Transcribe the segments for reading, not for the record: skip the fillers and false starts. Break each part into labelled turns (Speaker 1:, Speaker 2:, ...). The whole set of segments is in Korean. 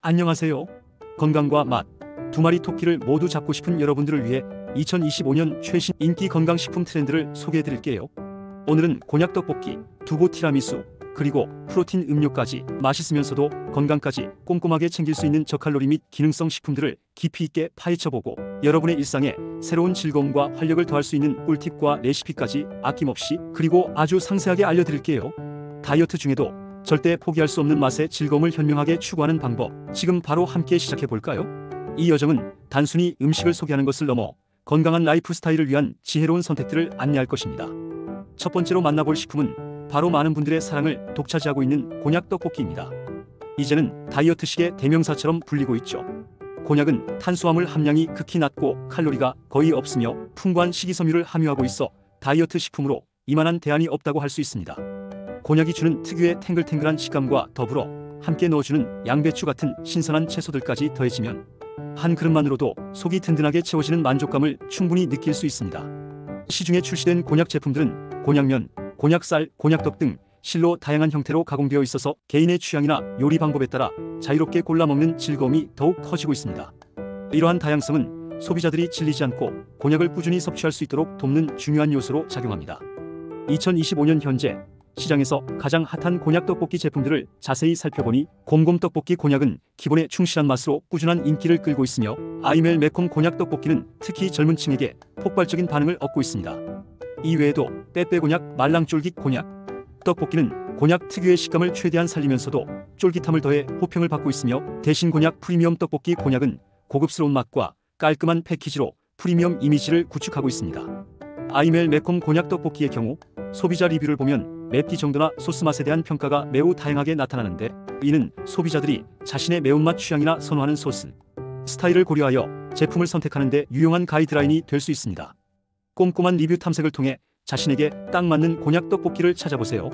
Speaker 1: 안녕하세요. 건강과 맛, 두 마리 토끼를 모두 잡고 싶은 여러분들을 위해 2025년 최신 인기 건강식품 트렌드를 소개해드릴게요. 오늘은 곤약 떡볶이, 두부 티라미수, 그리고 프로틴 음료까지 맛있으면서도 건강까지 꼼꼼하게 챙길 수 있는 저칼로리 및 기능성 식품들을 깊이 있게 파헤쳐보고 여러분의 일상에 새로운 즐거움과 활력을 더할 수 있는 꿀팁과 레시피까지 아낌없이 그리고 아주 상세하게 알려드릴게요. 다이어트 중에도 절대 포기할 수 없는 맛의 즐거움을 현명하게 추구하는 방법, 지금 바로 함께 시작해볼까요? 이 여정은 단순히 음식을 소개하는 것을 넘어 건강한 라이프 스타일을 위한 지혜로운 선택들을 안내할 것입니다. 첫 번째로 만나볼 식품은 바로 많은 분들의 사랑을 독차지하고 있는 곤약 떡볶이입니다. 이제는 다이어트식의 대명사처럼 불리고 있죠. 곤약은 탄수화물 함량이 극히 낮고 칼로리가 거의 없으며 풍부한 식이섬유를 함유하고 있어 다이어트 식품으로 이만한 대안이 없다고 할 수 있습니다. 곤약이 주는 특유의 탱글탱글한 식감과 더불어 함께 넣어주는 양배추 같은 신선한 채소들까지 더해지면 한 그릇만으로도 속이 든든하게 채워지는 만족감을 충분히 느낄 수 있습니다. 시중에 출시된 곤약 제품들은 곤약면, 곤약쌀, 곤약떡 등 실로 다양한 형태로 가공되어 있어서 개인의 취향이나 요리 방법에 따라 자유롭게 골라 먹는 즐거움이 더욱 커지고 있습니다. 이러한 다양성은 소비자들이 질리지 않고 곤약을 꾸준히 섭취할 수 있도록 돕는 중요한 요소로 작용합니다. 2025년 현재 시장에서 가장 핫한 곤약 떡볶이 제품들을 자세히 살펴보니 곰곰 떡볶이 곤약은 기본에 충실한 맛으로 꾸준한 인기를 끌고 있으며 아이멜 매콤 곤약 떡볶이는 특히 젊은 층에게 폭발적인 반응을 얻고 있습니다. 이외에도 빼빼 곤약, 말랑 쫄깃 곤약 떡볶이는 곤약 특유의 식감을 최대한 살리면서도 쫄깃함을 더해 호평을 받고 있으며 대신 곤약 프리미엄 떡볶이 곤약은 고급스러운 맛과 깔끔한 패키지로 프리미엄 이미지를 구축하고 있습니다. 아이멜 매콤 곤약 떡볶이의 경우 소비자 리뷰를 보면 맵기 정도나 소스 맛에 대한 평가가 매우 다양하게 나타나는데 이는 소비자들이 자신의 매운맛 취향이나 선호하는 소스, 스타일을 고려하여 제품을 선택하는 데 유용한 가이드라인이 될 수 있습니다. 꼼꼼한 리뷰 탐색을 통해 자신에게 딱 맞는 곤약 떡볶이를 찾아보세요.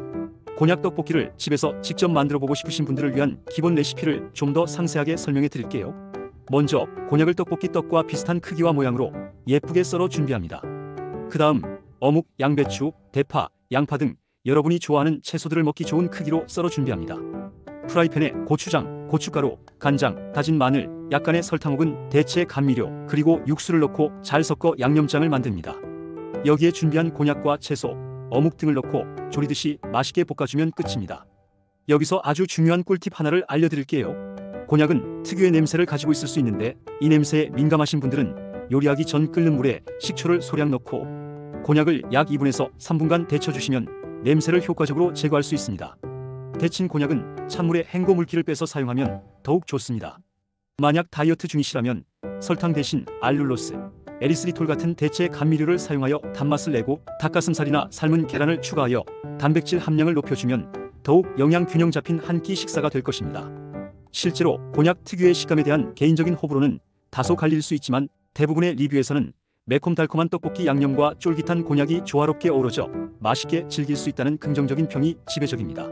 Speaker 1: 곤약 떡볶이를 집에서 직접 만들어보고 싶으신 분들을 위한 기본 레시피를 좀 더 상세하게 설명해 드릴게요. 먼저 곤약을 떡볶이 떡과 비슷한 크기와 모양으로 예쁘게 썰어 준비합니다. 그 다음 어묵, 양배추, 대파, 양파 등 여러분이 좋아하는 채소들을 먹기 좋은 크기로 썰어 준비합니다. 프라이팬에 고추장, 고춧가루, 간장, 다진 마늘, 약간의 설탕 혹은 대체 감미료, 그리고 육수를 넣고 잘 섞어 양념장을 만듭니다. 여기에 준비한 곤약과 채소, 어묵 등을 넣고 조리듯이 맛있게 볶아주면 끝입니다. 여기서 아주 중요한 꿀팁 하나를 알려드릴게요. 곤약은 특유의 냄새를 가지고 있을 수 있는데 이 냄새에 민감하신 분들은 요리하기 전 끓는 물에 식초를 소량 넣고 곤약을 약 2분에서 3분간 데쳐주시면 냄새를 효과적으로 제거할 수 있습니다. 데친 곤약은 찬물에 헹궈 물기를 빼서 사용하면 더욱 좋습니다. 만약 다이어트 중이시라면 설탕 대신 알룰로스, 에리스리톨 같은 대체 감미료를 사용하여 단맛을 내고 닭가슴살이나 삶은 계란을 추가하여 단백질 함량을 높여주면 더욱 영양 균형 잡힌 한 끼 식사가 될 것입니다. 실제로 곤약 특유의 식감에 대한 개인적인 호불호는 다소 갈릴 수 있지만 대부분의 리뷰에서는 매콤달콤한 떡볶이 양념과 쫄깃한 곤약이 조화롭게 어우러져 맛있게 즐길 수 있다는 긍정적인 평이 지배적입니다.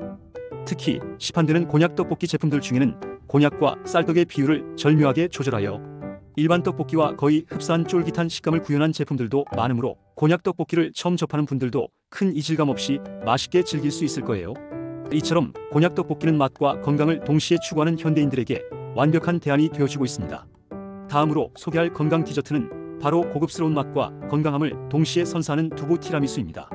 Speaker 1: 특히 시판되는 곤약 떡볶이 제품들 중에는 곤약과 쌀떡의 비율을 절묘하게 조절하여 일반 떡볶이와 거의 흡사한 쫄깃한 식감을 구현한 제품들도 많으므로 곤약 떡볶이를 처음 접하는 분들도 큰 이질감 없이 맛있게 즐길 수 있을 거예요. 이처럼 곤약 떡볶이는 맛과 건강을 동시에 추구하는 현대인들에게 완벽한 대안이 되어주고 있습니다. 다음으로 소개할 건강 디저트는 바로 고급스러운 맛과 건강함을 동시에 선사하는 두부 티라미수입니다.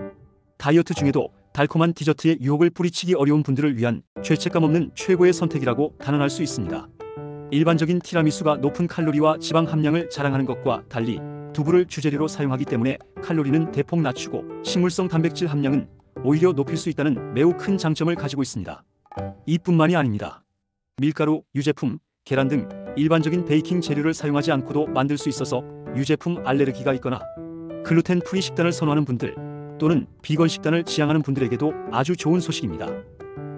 Speaker 1: 다이어트 중에도 달콤한 디저트의 유혹을 뿌리치기 어려운 분들을 위한 죄책감 없는 최고의 선택이라고 단언할 수 있습니다. 일반적인 티라미수가 높은 칼로리와 지방 함량을 자랑하는 것과 달리 두부를 주재료로 사용하기 때문에 칼로리는 대폭 낮추고 식물성 단백질 함량은 오히려 높일 수 있다는 매우 큰 장점을 가지고 있습니다. 이뿐만이 아닙니다. 밀가루, 유제품, 계란 등 일반적인 베이킹 재료를 사용하지 않고도 만들 수 있어서 유제품 알레르기가 있거나 글루텐 프리 식단을 선호하는 분들 또는 비건 식단을 지향하는 분들에게도 아주 좋은 소식입니다.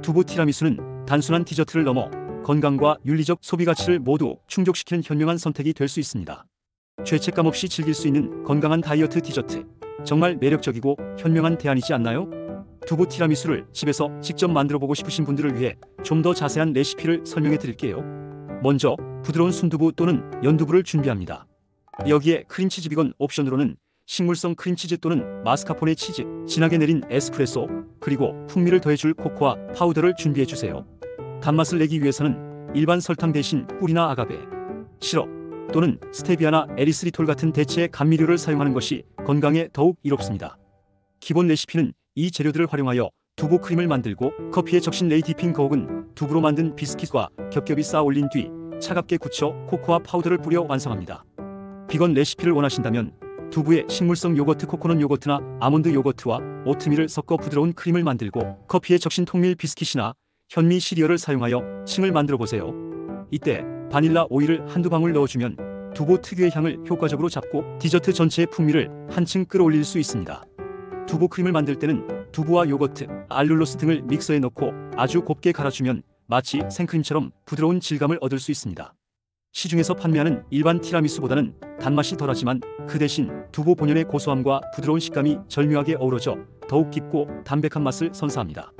Speaker 1: 두부 티라미수는 단순한 디저트를 넘어 건강과 윤리적 소비 가치를 모두 충족시키는 현명한 선택이 될 수 있습니다. 죄책감 없이 즐길 수 있는 건강한 다이어트 디저트, 정말 매력적이고 현명한 대안이지 않나요? 두부 티라미수를 집에서 직접 만들어 보고 싶으신 분들을 위해 좀 더 자세한 레시피를 설명해 드릴게요. 먼저 부드러운 순두부 또는 연두부를 준비합니다. 여기에 크림치즈 비건 옵션으로는 식물성 크림치즈 또는 마스카포네 치즈, 진하게 내린 에스프레소, 그리고 풍미를 더해줄 코코아 파우더를 준비해주세요. 단맛을 내기 위해서는 일반 설탕 대신 꿀이나 아가베, 시럽 또는 스테비아나 에리스리톨 같은 대체의 감미료를 사용하는 것이 건강에 더욱 이롭습니다. 기본 레시피는 이 재료들을 활용하여 두부 크림을 만들고 커피에 적신 레이디핑 거욱은 두부로 만든 비스킷과 겹겹이 쌓아 올린 뒤 차갑게 굳혀 코코아 파우더를 뿌려 완성합니다. 비건 레시피를 원하신다면 두부에 식물성 요거트 코코넛 요거트나 아몬드 요거트와 오트밀을 섞어 부드러운 크림을 만들고 커피에 적신 통밀 비스킷이나 현미 시리얼을 사용하여 층을 만들어 보세요. 이때 바닐라 오일을 한두 방울 넣어주면 두부 특유의 향을 효과적으로 잡고 디저트 전체의 풍미를 한층 끌어올릴 수 있습니다. 두부 크림을 만들 때는 두부와 요거트, 알룰로스 등을 믹서에 넣고 아주 곱게 갈아주면 마치 생크림처럼 부드러운 질감을 얻을 수 있습니다. 시중에서 판매하는 일반 티라미수보다는 단맛이 덜하지만 그 대신 두부 본연의 고소함과 부드러운 식감이 절묘하게 어우러져 더욱 깊고 담백한 맛을 선사합니다.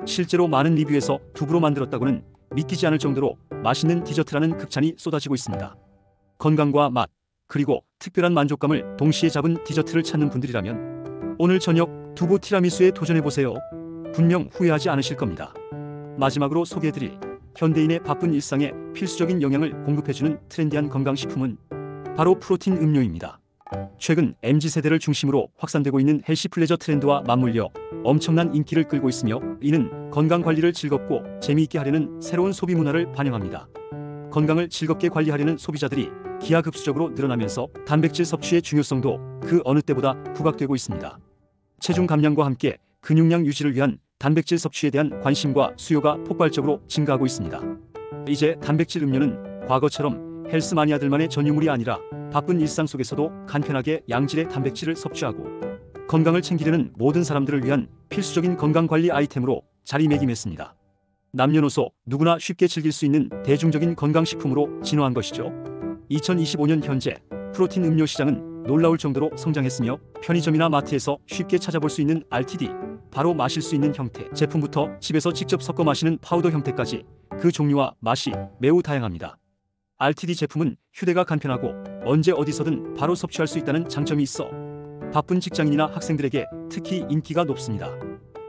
Speaker 1: 실제로 많은 리뷰에서 두부로 만들었다고는 믿기지 않을 정도로 맛있는 디저트라는 극찬이 쏟아지고 있습니다. 건강과 맛, 그리고 특별한 만족감을 동시에 잡은 디저트를 찾는 분들이라면 오늘 저녁 두부 티라미수에 도전해보세요. 분명 후회하지 않으실 겁니다. 마지막으로 소개해드릴 현대인의 바쁜 일상에 필수적인 영양을 공급해주는 트렌디한 건강식품은 바로 프로틴 음료입니다. 최근 MZ세대를 중심으로 확산되고 있는 헬시 플레저 트렌드와 맞물려 엄청난 인기를 끌고 있으며 이는 건강관리를 즐겁고 재미있게 하려는 새로운 소비 문화를 반영합니다. 건강을 즐겁게 관리하려는 소비자들이 기하급수적으로 늘어나면서 단백질 섭취의 중요성도 그 어느 때보다 부각되고 있습니다. 체중 감량과 함께 근육량 유지를 위한 단백질 섭취에 대한 관심과 수요가 폭발적으로 증가하고 있습니다. 이제 단백질 음료는 과거처럼 헬스 마니아들만의 전유물이 아니라 바쁜 일상 속에서도 간편하게 양질의 단백질을 섭취하고 건강을 챙기려는 모든 사람들을 위한 필수적인 건강관리 아이템으로 자리매김했습니다. 남녀노소 누구나 쉽게 즐길 수 있는 대중적인 건강식품으로 진화한 것이죠. 2025년 현재 프로틴 음료 시장은 놀라울 정도로 성장했으며 편의점이나 마트에서 쉽게 찾아볼 수 있는 RTD, 바로 마실 수 있는 형태 제품부터 집에서 직접 섞어 마시는 파우더 형태까지 그 종류와 맛이 매우 다양합니다. RTD 제품은 휴대가 간편하고 언제 어디서든 바로 섭취할 수 있다는 장점이 있어 바쁜 직장인이나 학생들에게 특히 인기가 높습니다.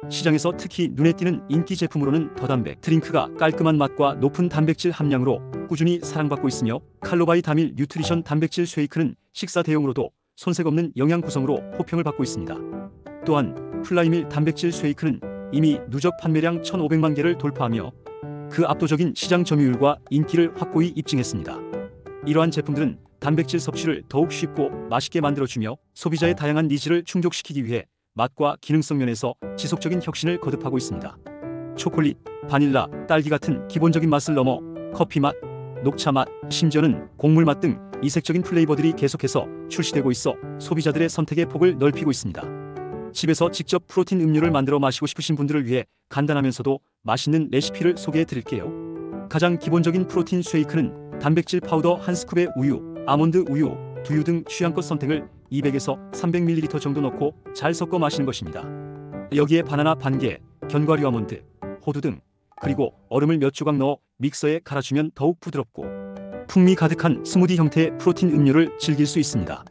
Speaker 1: 시장에서 특히 눈에 띄는 인기 제품으로는 더담백 드링크가 깔끔한 맛과 높은 단백질 함량으로 꾸준히 사랑받고 있으며 칼로바이 다밀 뉴트리션 단백질 쉐이크는 식사 대용으로도 손색 없는 영양 구성으로 호평을 받고 있습니다. 또한 플라이밀 단백질 쉐이크는 이미 누적 판매량 1,500만 개를 돌파하며 그 압도적인 시장 점유율과 인기를 확고히 입증했습니다. 이러한 제품들은 단백질 섭취를 더욱 쉽고 맛있게 만들어주며 소비자의 다양한 니즈를 충족시키기 위해 맛과 기능성 면에서 지속적인 혁신을 거듭하고 있습니다. 초콜릿, 바닐라, 딸기 같은 기본적인 맛을 넘어 커피 맛, 녹차 맛, 심지어는 곡물 맛 등 이색적인 플레이버들이 계속해서 출시되고 있어 소비자들의 선택의 폭을 넓히고 있습니다. 집에서 직접 프로틴 음료를 만들어 마시고 싶으신 분들을 위해 간단하면서도 맛있는 레시피를 소개해 드릴게요. 가장 기본적인 프로틴 쉐이크는 단백질 파우더 1스쿱에 우유, 아몬드 우유, 두유 등 취향껏 선택을 200에서 300ml 정도 넣고 잘 섞어 마시는 것입니다. 여기에 바나나 반개, 견과류 아몬드, 호두 등 그리고 얼음을 몇 조각 넣어 믹서에 갈아주면 더욱 부드럽고 풍미 가득한 스무디 형태의 프로틴 음료를 즐길 수 있습니다.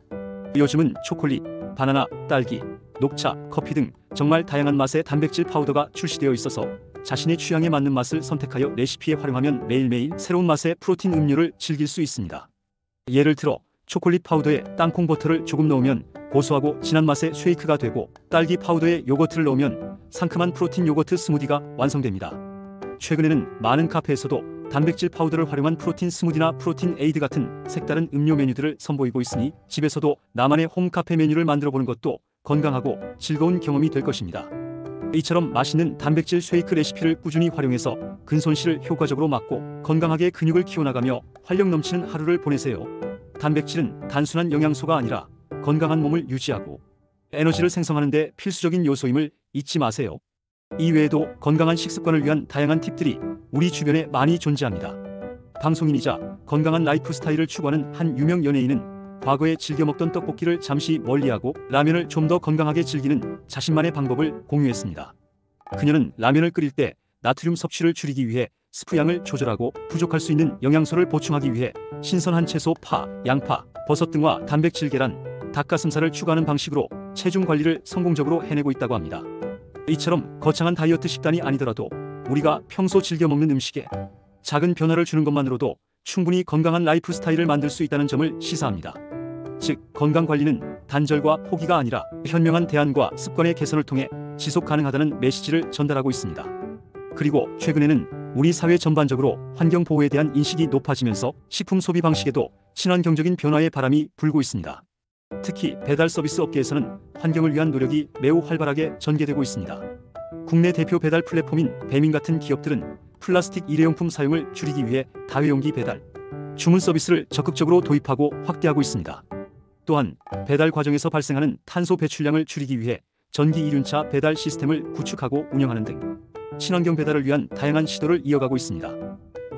Speaker 1: 요즘은 초콜릿, 바나나, 딸기, 녹차, 커피 등 정말 다양한 맛의 단백질 파우더가 출시되어 있어서 자신의 취향에 맞는 맛을 선택하여 레시피에 활용하면 매일매일 새로운 맛의 프로틴 음료를 즐길 수 있습니다. 예를 들어 초콜릿 파우더에 땅콩 버터를 조금 넣으면 고소하고 진한 맛의 쉐이크가 되고 딸기 파우더에 요거트를 넣으면 상큼한 프로틴 요거트 스무디가 완성됩니다. 최근에는 많은 카페에서도 단백질 파우더를 활용한 프로틴 스무디나 프로틴 에이드 같은 색다른 음료 메뉴들을 선보이고 있으니 집에서도 나만의 홈카페 메뉴를 만들어 보는 것도 건강하고 즐거운 경험이 될 것입니다. 이처럼 맛있는 단백질 쉐이크 레시피를 꾸준히 활용해서 근손실을 효과적으로 막고 건강하게 근육을 키워나가며 활력 넘치는 하루를 보내세요. 단백질은 단순한 영양소가 아니라 건강한 몸을 유지하고 에너지를 생성하는 데 필수적인 요소임을 잊지 마세요. 이 외에도 건강한 식습관을 위한 다양한 팁들이 우리 주변에 많이 존재합니다. 방송인이자 건강한 라이프 스타일을 추구하는 한 유명 연예인은 과거에 즐겨 먹던 떡볶이를 잠시 멀리하고 라면을 좀 더 건강하게 즐기는 자신만의 방법을 공유했습니다. 그녀는 라면을 끓일 때 나트륨 섭취를 줄이기 위해 스프 양을 조절하고 부족할 수 있는 영양소를 보충하기 위해 신선한 채소, 파, 양파, 버섯 등과 단백질, 계란, 닭가슴살을 추가하는 방식으로 체중 관리를 성공적으로 해내고 있다고 합니다. 이처럼 거창한 다이어트 식단이 아니더라도 우리가 평소 즐겨 먹는 음식에 작은 변화를 주는 것만으로도 충분히 건강한 라이프 스타일을 만들 수 있다는 점을 시사합니다. 즉, 건강관리는 단절과 포기가 아니라 현명한 대안과 습관의 개선을 통해 지속 가능하다는 메시지를 전달하고 있습니다. 그리고 최근에는 우리 사회 전반적으로 환경보호에 대한 인식이 높아지면서 식품 소비 방식에도 친환경적인 변화의 바람이 불고 있습니다. 특히 배달 서비스 업계에서는 환경을 위한 노력이 매우 활발하게 전개되고 있습니다. 국내 대표 배달 플랫폼인 배민 같은 기업들은 플라스틱 일회용품 사용을 줄이기 위해 다회용기 배달, 주문 서비스를 적극적으로 도입하고 확대하고 있습니다. 또한 배달 과정에서 발생하는 탄소 배출량을 줄이기 위해 전기 이륜차 배달 시스템을 구축하고 운영하는 등 친환경 배달을 위한 다양한 시도를 이어가고 있습니다.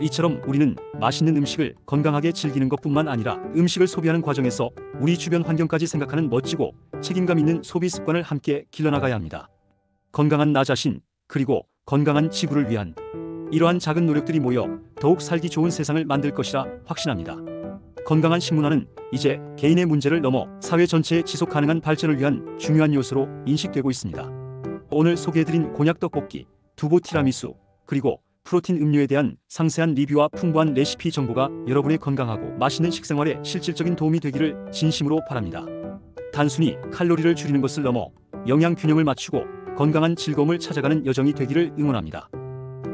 Speaker 1: 이처럼 우리는 맛있는 음식을 건강하게 즐기는 것뿐만 아니라 음식을 소비하는 과정에서 우리 주변 환경까지 생각하는 멋지고 책임감 있는 소비 습관을 함께 길러나가야 합니다. 건강한 나 자신, 그리고 건강한 지구를 위한 이러한 작은 노력들이 모여 더욱 살기 좋은 세상을 만들 것이라 확신합니다. 건강한 식문화는 이제 개인의 문제를 넘어 사회 전체의 지속 가능한 발전을 위한 중요한 요소로 인식되고 있습니다. 오늘 소개해드린 곤약 떡볶이, 두부 티라미수, 그리고 프로틴 음료에 대한 상세한 리뷰와 풍부한 레시피 정보가 여러분의 건강하고 맛있는 식생활에 실질적인 도움이 되기를 진심으로 바랍니다. 단순히 칼로리를 줄이는 것을 넘어 영양 균형을 맞추고 건강한 즐거움을 찾아가는 여정이 되기를 응원합니다.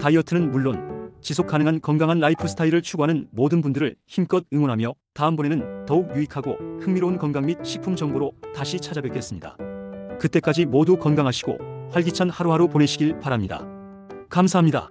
Speaker 1: 다이어트는 물론 지속 가능한 건강한 라이프 스타일을 추구하는 모든 분들을 힘껏 응원하며 다음번에는 더욱 유익하고 흥미로운 건강 및 식품 정보로 다시 찾아뵙겠습니다. 그때까지 모두 건강하시고 활기찬 하루하루 보내시길 바랍니다. 감사합니다.